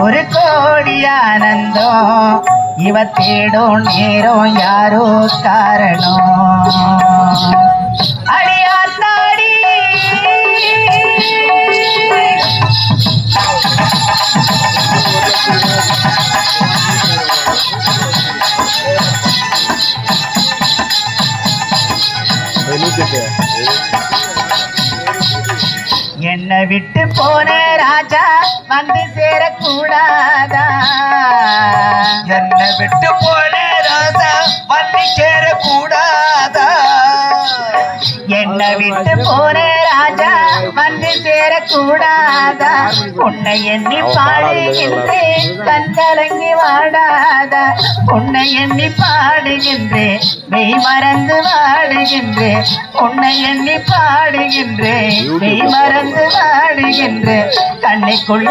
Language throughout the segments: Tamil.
ஒரு கோடி ஆனந்தம் இவ தேடும் நேரம் யாரோ காரணம் அடியாத்தாடி என்னை விட்டு போன ராஜா வந்து சேரக்கூடாதா என்னை விட்டு போன ராஜா வந்து சேரக்கூடாதா என்னை விட்டு போன ராஜா வந்து சேரக்கூடாதா உன்னை எண்ணி பாடுகின்றேன் கண் கலங்கி வாடாதா உன்னை எண்ணி பாடுகின்றேன் மெய் மறந்து வாடுகின்றேன் உன்னை எண்ணி பாடுகின்றேன் மெய் மறந்து வாடுகின்றேன் கண்ணுக்குள்ள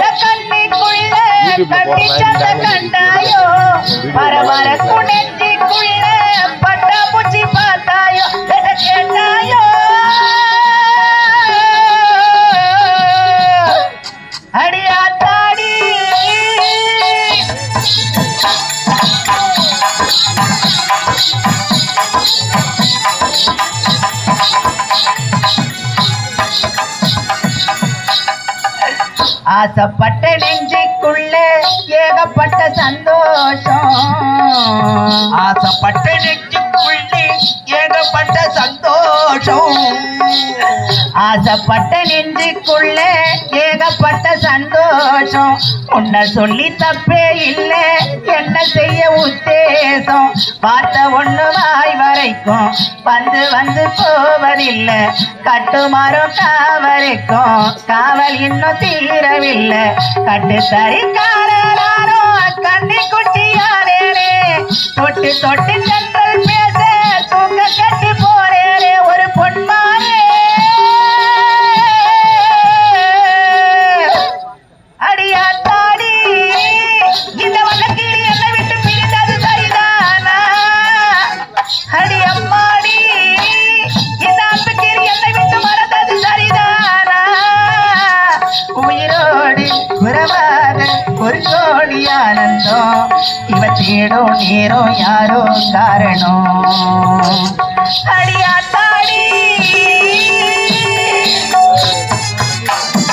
கட்டி சந்த கண்டாயோ வர வர குணத்திக்குள்ள பட்டா பூச்சி பார்த்தாயோ கேட்டாயோ அடியாத்தாடி ஆசைப்பட்ட நெஞ்சுக்குள்ள ஏகப்பட்ட சந்தோஷம் ஆசைப்பட்ட நெஞ்சுக்குள்ளே ஏகப்பட்ட சந்தோஷம் ஆசைப்பட்ட நெஞ்சுக்குள்ள ஏகப்பட்ட சந்தோஷம் உன்னை சொல்லி தப்பே இல்லை என்ன செய்ய உத்தேசம் பார்த்த ஒண்ணு வாய் வரைக்கும் வந்து வந்து போவதில்லை கட்டுமாறும் காவரைக்கும் காவல் இன்னும் தீரவில்லை கட்டு சரிக்காரோ கண்ணி குட்டியானே தொட்டு தொட்டு சென்றல் பேச தூங்க கட்டி போறேனே ஒரு பொன்மானே அடியாத்தாடி இந்த வண்ணக்கிளி என்னை விட்டு பிரிந்தது சரிதானா அடி அம்மாடி இந்த அம்புக்கிளி என்னை விட்டு மறந்தது சரிதானா உயிரோடு குறவாத ஒரு கோடி ஆனந்தம் இவ தேடும் நேரம் யாரோ காரணம் அடியாத்தா